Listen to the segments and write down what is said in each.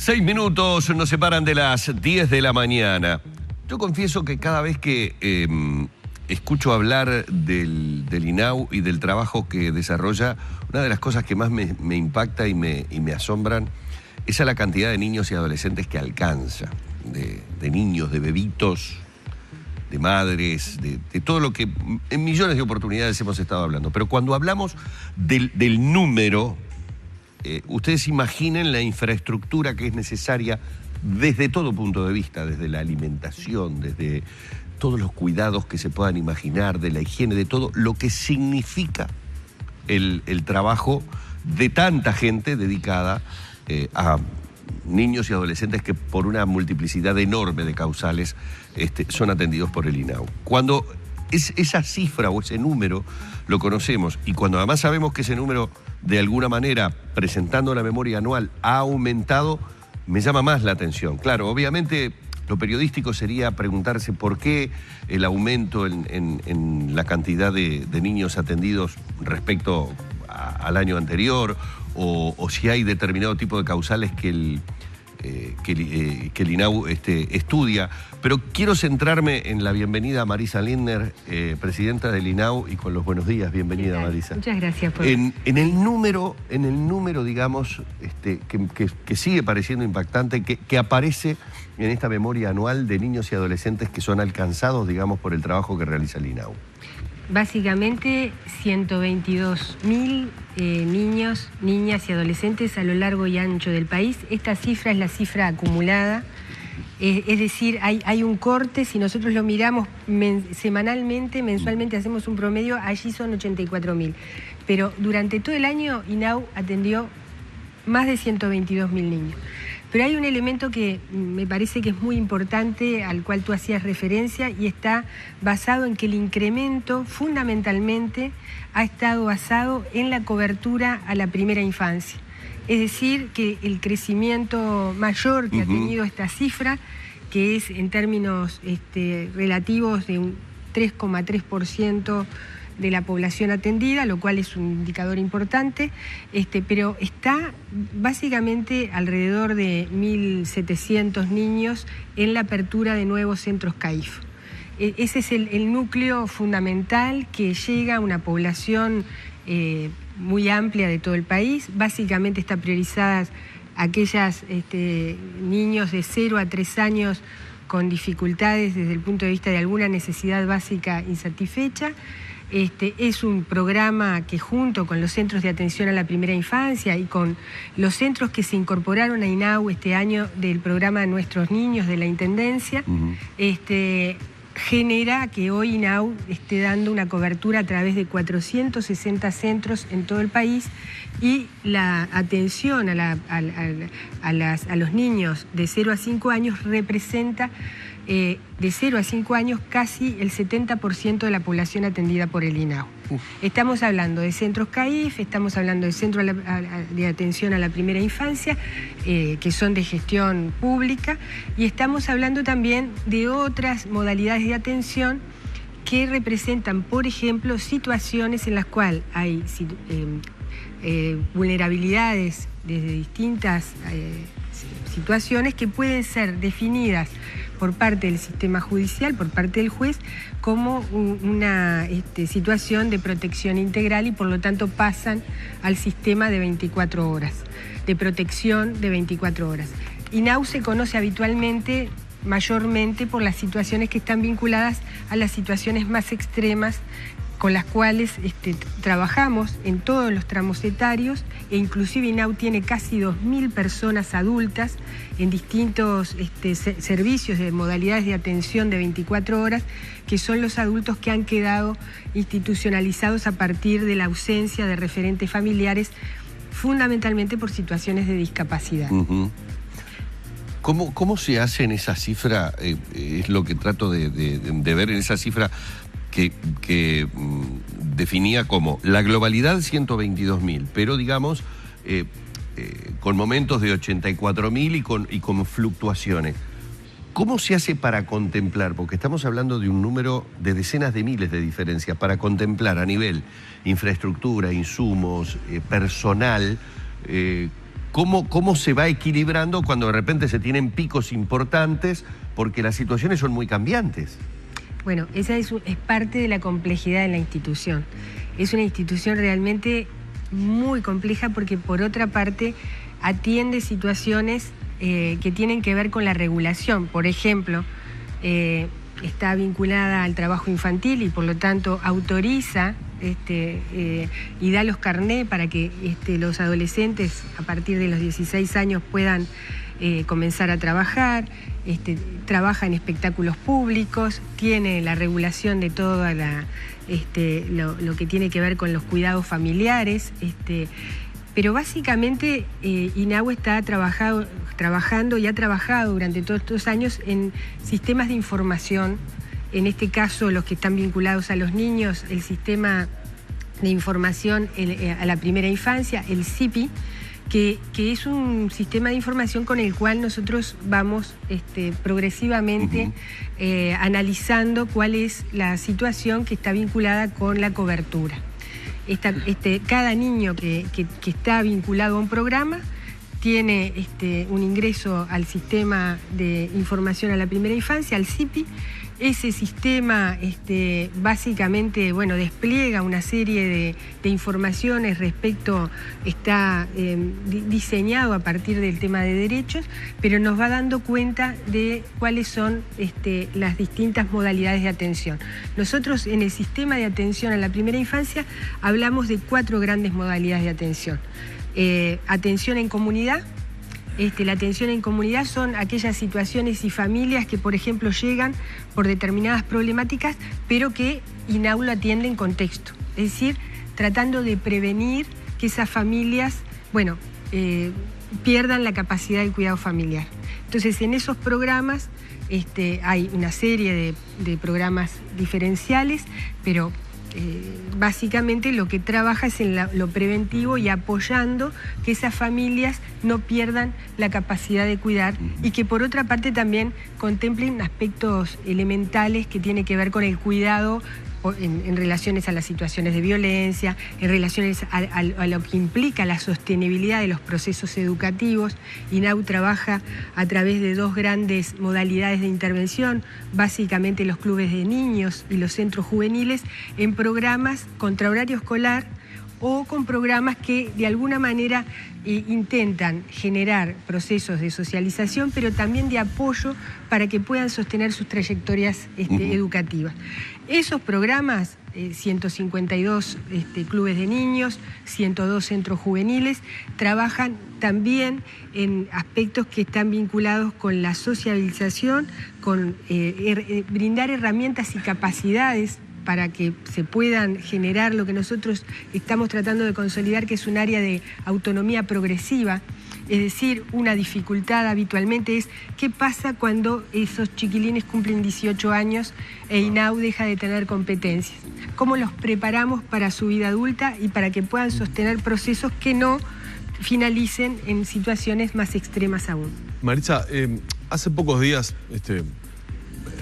6 minutos nos separan de las 10 de la mañana. Yo confieso que cada vez que escucho hablar del INAU y del trabajo que desarrolla, una de las cosas que más me impacta y me asombran es a la cantidad de niños y adolescentes que alcanza, de niños, de bebitos, de madres, de todo lo que en millones de oportunidades hemos estado hablando. Pero cuando hablamos del número, ustedes imaginen la infraestructura que es necesaria desde todo punto de vista, desde la alimentación, desde todos los cuidados que se puedan imaginar, de la higiene, de todo lo que significa el trabajo de tanta gente dedicada a niños y adolescentes que por una multiplicidad enorme de causales son atendidos por el INAU. Cuando esa cifra o ese número lo conocemos y cuando además sabemos que ese número de alguna manera, presentando la memoria anual, ha aumentado, me llama más la atención. Claro, obviamente lo periodístico sería preguntarse por qué el aumento en la cantidad de niños atendidos respecto al año anterior o si hay determinado tipo de causales que el INAU estudia, pero quiero centrarme en la bienvenida a Marisa Lindner, presidenta del INAU, y con los buenos días. Bienvenida, Marisa. Muchas gracias por... En el número, digamos, que sigue pareciendo impactante, que aparece en esta memoria anual de niños y adolescentes que son alcanzados, digamos, por el trabajo que realiza el INAU. Básicamente 122.000 niños, niñas y adolescentes a lo largo y ancho del país. Esta cifra es la cifra acumulada, es decir, hay un corte. Si nosotros lo miramos semanalmente, mensualmente hacemos un promedio, allí son 84.000. Pero durante todo el año INAU atendió más de 122.000 niños. Pero hay un elemento que me parece que es muy importante, al cual tú hacías referencia, y está basado en que el incremento fundamentalmente ha estado basado en la cobertura a la primera infancia. Es decir, que el crecimiento mayor que ha tenido esta cifra, que es en términos relativos de un 3,3% de la población atendida, lo cual es un indicador importante, pero está básicamente alrededor de 1.700 niños en la apertura de nuevos centros CAIF. Ese es el núcleo fundamental que llega a una población muy amplia de todo el país. Básicamente está priorizadas aquellas niños de 0 a 3 años con dificultades desde el punto de vista de alguna necesidad básica insatisfecha. Es un programa que junto con los centros de atención a la primera infancia y con los centros que se incorporaron a INAU este año del programa Nuestros Niños de la Intendencia, genera que hoy INAU esté dando una cobertura a través de 460 centros en todo el país, y la atención a los niños de 0 a 5 años representa de 0 a 5 años casi el 70% de la población atendida por el INAU. Estamos hablando de centros CAIF, estamos hablando de centros de atención a la primera infancia, que son de gestión pública, y estamos hablando también de otras modalidades de atención que representan, por ejemplo, situaciones en las cuales hay vulnerabilidades desde distintas situaciones que pueden ser definidas por parte del sistema judicial, por parte del juez, como una situación de protección integral, y por lo tanto pasan al sistema de 24 horas, de protección de 24 horas. INAU se conoce habitualmente, mayormente, por las situaciones que están vinculadas a las situaciones más extremas con las cuales trabajamos en todos los tramos etarios, e inclusive INAU tiene casi 2.000 personas adultas en distintos servicios de modalidades de atención de 24 horas, que son los adultos que han quedado institucionalizados a partir de la ausencia de referentes familiares, fundamentalmente por situaciones de discapacidad. ¿Cómo se hace en esa cifra? Es lo que trato de ver en esa cifra que definía como la globalidad 122.000, pero digamos con momentos de 84.000 y con fluctuaciones. ¿Cómo se hace para contemplar? Porque estamos hablando de un número de decenas de miles de diferencias, para contemplar a nivel infraestructura, insumos, personal, ¿Cómo se va equilibrando cuando de repente se tienen picos importantes? Porque las situaciones son muy cambiantes. Bueno, esa es parte de la complejidad de la institución. Es una institución realmente muy compleja porque, por otra parte, atiende situaciones que tienen que ver con la regulación. Por ejemplo, está vinculada al trabajo infantil y, por lo tanto, autoriza y da los carnés para que los adolescentes a partir de los 16 años puedan comenzar a trabajar. Trabaja en espectáculos públicos, tiene la regulación de todo lo que tiene que ver con los cuidados familiares, pero básicamente INAHU está trabajando y ha trabajado durante todos estos años en sistemas de información. En este caso, los que están vinculados a los niños, el sistema de información a la primera infancia, el SIPI, que es un sistema de información con el cual nosotros vamos progresivamente analizando cuál es la situación que está vinculada con la cobertura. Cada niño que está vinculado a un programa tiene un ingreso al sistema de información a la primera infancia, al SIPI. Ese sistema básicamente, bueno, despliega una serie de informaciones está diseñado a partir del tema de derechos, pero nos va dando cuenta de cuáles son las distintas modalidades de atención. Nosotros en el sistema de atención a la primera infancia hablamos de 4 grandes modalidades de atención. Atención en comunidad. La atención en comunidad son aquellas situaciones y familias que, por ejemplo, llegan por determinadas problemáticas, pero que INAHU lo atiende en contexto. Es decir, tratando de prevenir que esas familias, pierdan la capacidad del cuidado familiar. Entonces, en esos programas hay una serie de programas diferenciales, pero básicamente lo que trabaja es en lo preventivo y apoyando que esas familias no pierdan la capacidad de cuidar y que, por otra parte, también contemplen aspectos elementales que tienen que ver con el cuidado en relaciones a las situaciones de violencia, en relaciones a lo que implica la sostenibilidad de los procesos educativos. INAHU trabaja a través de 2 grandes modalidades de intervención, básicamente los clubes de niños y los centros juveniles, en programas contra horario escolar o con programas que de alguna manera intentan generar procesos de socialización, pero también de apoyo para que puedan sostener sus trayectorias educativas. Esos programas, 152 clubes de niños, 102 centros juveniles, trabajan también en aspectos que están vinculados con la socialización, con brindar herramientas y capacidades para que se puedan generar lo que nosotros estamos tratando de consolidar, que es un área de autonomía progresiva. Es decir, una dificultad habitualmente es qué pasa cuando esos chiquilines cumplen 18 años e INAHU deja de tener competencias. ¿Cómo los preparamos para su vida adulta y para que puedan sostener procesos que no finalicen en situaciones más extremas aún? Maritza, hace pocos días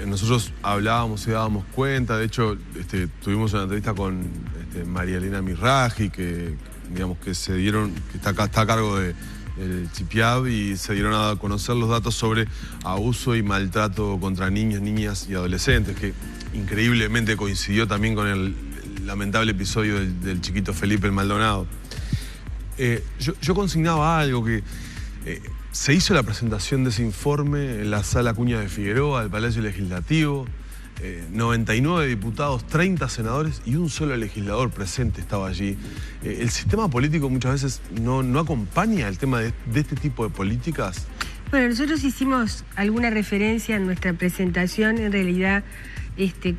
nosotros hablábamos y dábamos cuenta, de hecho tuvimos una entrevista con María Elena Mirraji, que está a cargo del CIPIAB, y se dieron a conocer los datos sobre abuso y maltrato contra niños, niñas y adolescentes, que increíblemente coincidió también con el lamentable episodio del chiquito Felipe el Maldonado. Yo consignaba algo que... se hizo la presentación de ese informe en la Sala Acuña de Figueroa del Palacio Legislativo, 99 diputados, 30 senadores y un solo legislador presente estaba allí. ¿El sistema político muchas veces no acompaña el tema de este tipo de políticas? Bueno, nosotros hicimos alguna referencia en nuestra presentación. En realidad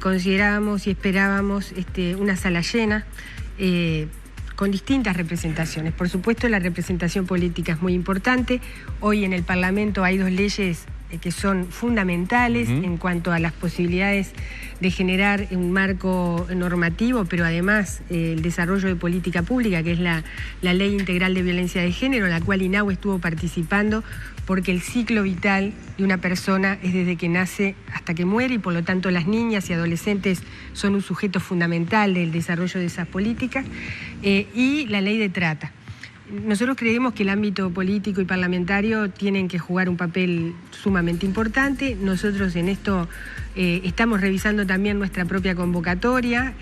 considerábamos y esperábamos una sala llena, con distintas representaciones. Por supuesto, la representación política es muy importante. Hoy en el Parlamento hay 2 leyes que son fundamentales en cuanto a las posibilidades de generar un marco normativo, pero además el desarrollo de política pública, que es la Ley Integral de Violencia de Género, en la cual INAHU estuvo participando, porque el ciclo vital de una persona es desde que nace hasta que muere, y por lo tanto las niñas y adolescentes son un sujeto fundamental del desarrollo de esas políticas, y la Ley de Trata. nosotros creemos que el ámbito político y parlamentario tienen que jugar un papel sumamente importante. Nosotros en esto estamos revisando también nuestra propia convocatoria,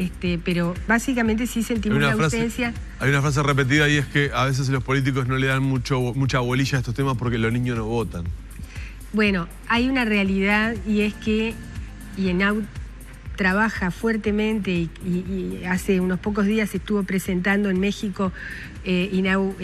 pero básicamente sí sentimos la ausencia. Hay una frase repetida y es que a veces los políticos no le dan mucha bolilla a estos temas porque los niños no votan. Bueno, hay una realidad y es que INAU trabaja fuertemente y hace unos pocos días estuvo presentando en México INAU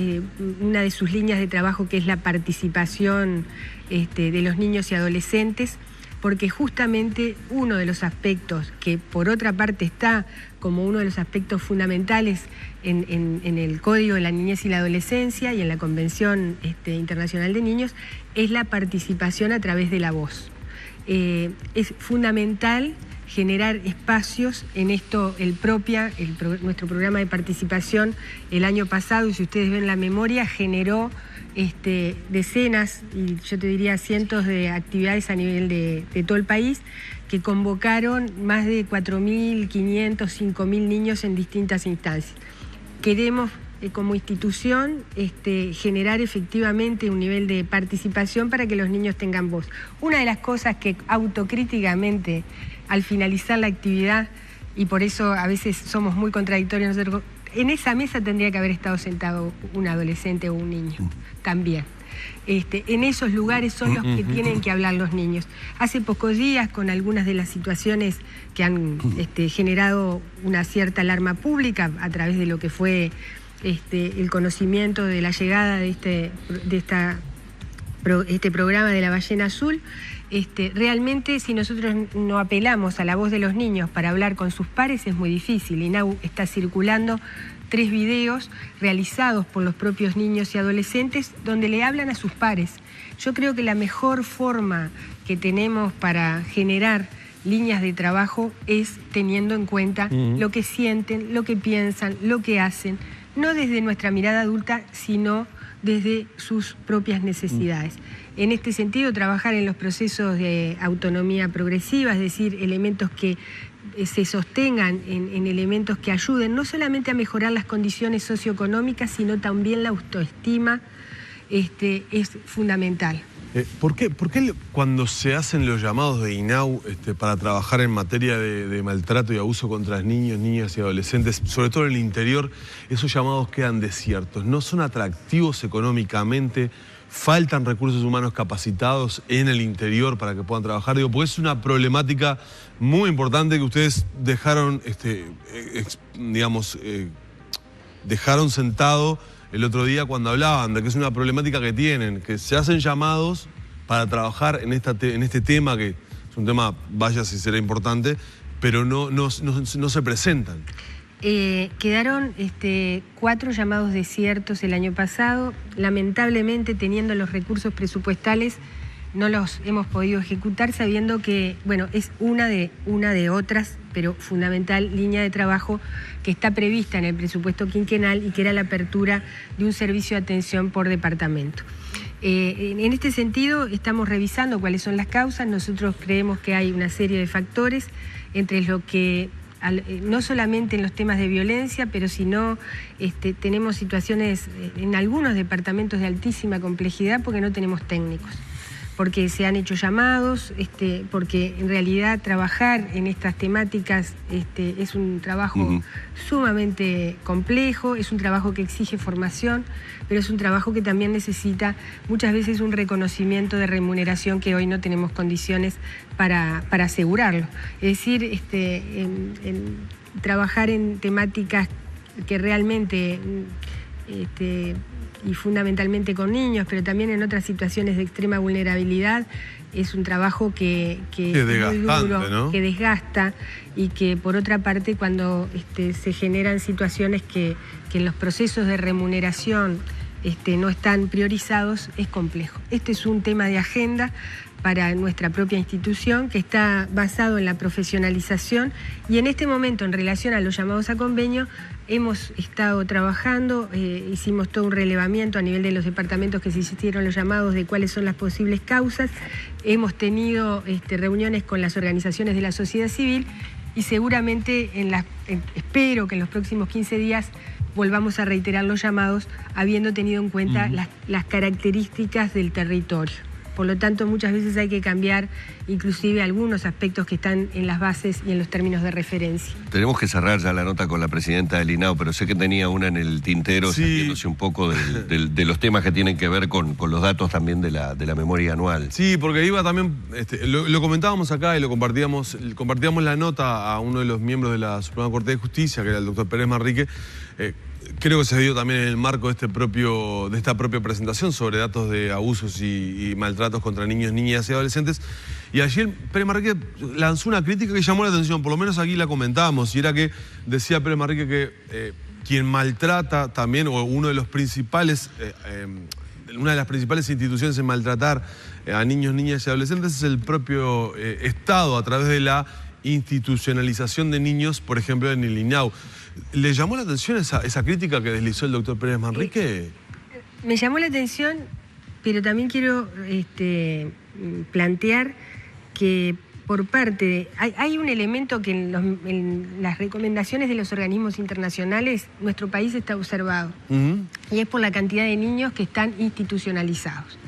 una de sus líneas de trabajo, que es la participación de los niños y adolescentes, porque justamente uno de los aspectos que por otra parte está como uno de los aspectos fundamentales en el Código de la Niñez y la Adolescencia y en la Convención Internacional de Niños es la participación a través de la voz. Es fundamental generar espacios en esto. Nuestro programa de participación el año pasado, y si ustedes ven la memoria, generó decenas, y yo te diría cientos de actividades a nivel de todo el país, que convocaron más de 4.500, 5.000 niños en distintas instancias. Queremos como institución generar efectivamente un nivel de participación para que los niños tengan voz. Una de las cosas que autocríticamente al finalizar la actividad, y por eso a veces somos muy contradictorios nosotros, en esa mesa tendría que haber estado sentado un adolescente o un niño también. En esos lugares son los que tienen que hablar los niños. Hace pocos días, con algunas de las situaciones que han generado una cierta alarma pública a través de lo que fue el conocimiento de la llegada de este programa de la ballena azul, realmente si nosotros no apelamos a la voz de los niños para hablar con sus pares es muy difícil. INAU está circulando 3 videos realizados por los propios niños y adolescentes donde le hablan a sus pares. Yo creo que la mejor forma que tenemos para generar líneas de trabajo es teniendo en cuenta lo que sienten, lo que piensan, lo que hacen, no desde nuestra mirada adulta, sino desde sus propias necesidades. En este sentido, trabajar en los procesos de autonomía progresiva, es decir, elementos que se sostengan en elementos que ayuden no solamente a mejorar las condiciones socioeconómicas, sino también la autoestima, es fundamental. ¿Por qué cuando se hacen los llamados de INAU para trabajar en materia de maltrato y abuso contra niños, niñas y adolescentes, sobre todo en el interior, esos llamados quedan desiertos? ¿No son atractivos económicamente? ¿Faltan recursos humanos capacitados en el interior para que puedan trabajar? Digo, porque es una problemática muy importante que ustedes dejaron, dejaron sentado el otro día cuando hablaban de que es una problemática que tienen, que se hacen llamados para trabajar en este tema, que es un tema, vaya si será importante, pero no se presentan. Quedaron 4 llamados desiertos el año pasado. Lamentablemente, teniendo los recursos presupuestales, no los hemos podido ejecutar, sabiendo que, bueno, es una de otras, pero fundamental línea de trabajo que está prevista en el presupuesto quinquenal y que era la apertura de un servicio de atención por departamento. En este sentido, estamos revisando cuáles son las causas. Nosotros creemos que hay una serie de factores, entre lo que no solamente en los temas de violencia, pero sino tenemos situaciones en algunos departamentos de altísima complejidad porque no tenemos técnicos, porque se han hecho llamados, porque en realidad trabajar en estas temáticas es un trabajo sumamente complejo, es un trabajo que exige formación, pero es un trabajo que también necesita muchas veces un reconocimiento de remuneración que hoy no tenemos condiciones para asegurarlo. Es decir, trabajar en temáticas que realmente y fundamentalmente con niños, pero también en otras situaciones de extrema vulnerabilidad, es un trabajo que es muy duro, ¿no? Que desgasta, y que por otra parte cuando se generan situaciones que en los procesos de remuneración no están priorizados, es complejo. Este es un tema de agenda para nuestra propia institución, que está basado en la profesionalización, y en este momento, en relación a los llamados a convenio, hemos estado trabajando, hicimos todo un relevamiento a nivel de los departamentos que se hicieron los llamados de cuáles son las posibles causas, hemos tenido reuniones con las organizaciones de la sociedad civil, y seguramente espero que en los próximos 15 días volvamos a reiterar los llamados, habiendo tenido en cuenta las características del territorio. Por lo tanto, muchas veces hay que cambiar inclusive algunos aspectos que están en las bases y en los términos de referencia. Tenemos que cerrar ya la nota con la presidenta del INAU, pero sé que tenía una en el tintero, Sí. saliéndose un poco de los temas que tienen que ver con los datos también de la memoria anual. Sí, porque iba también, lo comentábamos acá y lo compartíamos la nota a uno de los miembros de la Suprema Corte de Justicia, que era el doctor Pérez Manrique. Creo que se dio también en el marco de esta propia presentación sobre datos de abusos y maltratos contra niños, niñas y adolescentes. Y ayer Pérez Manrique lanzó una crítica que llamó la atención, por lo menos aquí la comentábamos, y era que decía Pérez Manrique que quien maltrata también, o una de las principales instituciones en maltratar a niños, niñas y adolescentes es el propio Estado, a través de la institucionalización de niños, por ejemplo, en el INAU. ¿Le llamó la atención esa crítica que deslizó el doctor Pérez Manrique? Me llamó la atención, pero también quiero plantear que por parte hay un elemento que en las recomendaciones de los organismos internacionales nuestro país está observado, y es por la cantidad de niños que están institucionalizados.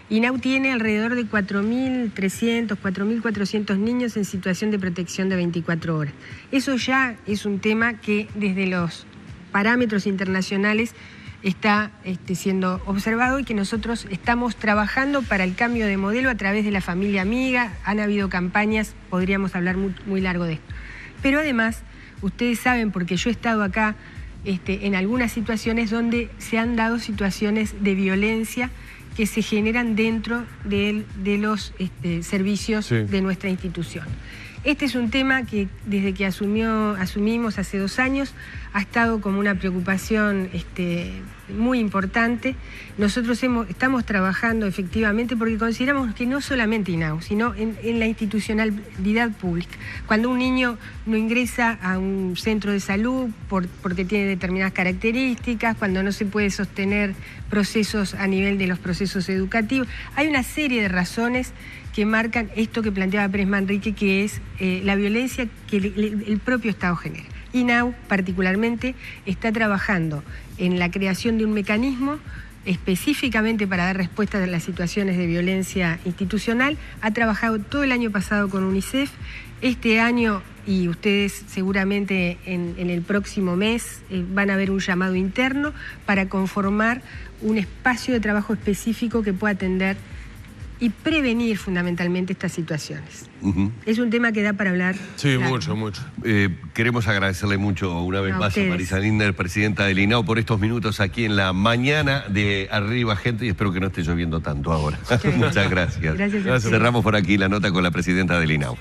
INAU tiene alrededor de 4.300, 4.400 niños en situación de protección de 24 horas. Eso ya es un tema que desde los parámetros internacionales está siendo observado y que nosotros estamos trabajando para el cambio de modelo a través de la familia amiga. Han habido campañas, podríamos hablar muy largo de esto. Pero además, ustedes saben, porque yo he estado acá en algunas situaciones donde se han dado situaciones de violencia que se generan dentro de los servicios de nuestra institución. Este es un tema que desde que asumimos hace 2 años ha estado como una preocupación muy importante. Nosotros estamos trabajando efectivamente porque consideramos que no solamente INAU, sino en la institucionalidad pública. Cuando un niño no ingresa a un centro de salud porque tiene determinadas características, cuando no se puede sostener procesos a nivel de los procesos educativos, hay una serie de razones que marcan esto que planteaba Pérez Manrique, que es la violencia que el propio Estado genera. INAU particularmente está trabajando en la creación de un mecanismo específicamente para dar respuesta a las situaciones de violencia institucional. Ha trabajado todo el año pasado con UNICEF. Este año, y ustedes seguramente en el próximo mes, van a ver un llamado interno para conformar un espacio de trabajo específico que pueda atender y prevenir fundamentalmente estas situaciones. Es un tema que da para hablar. Sí, largo. mucho. Queremos agradecerle mucho una vez más ustedes. a Marisa Lindner, presidenta del INAU, por estos minutos aquí en la mañana de Arriba Gente, y espero que no esté lloviendo tanto ahora. Muchas gracias. Gracias a ustedes. Cerramos por aquí la nota con la presidenta del INAU.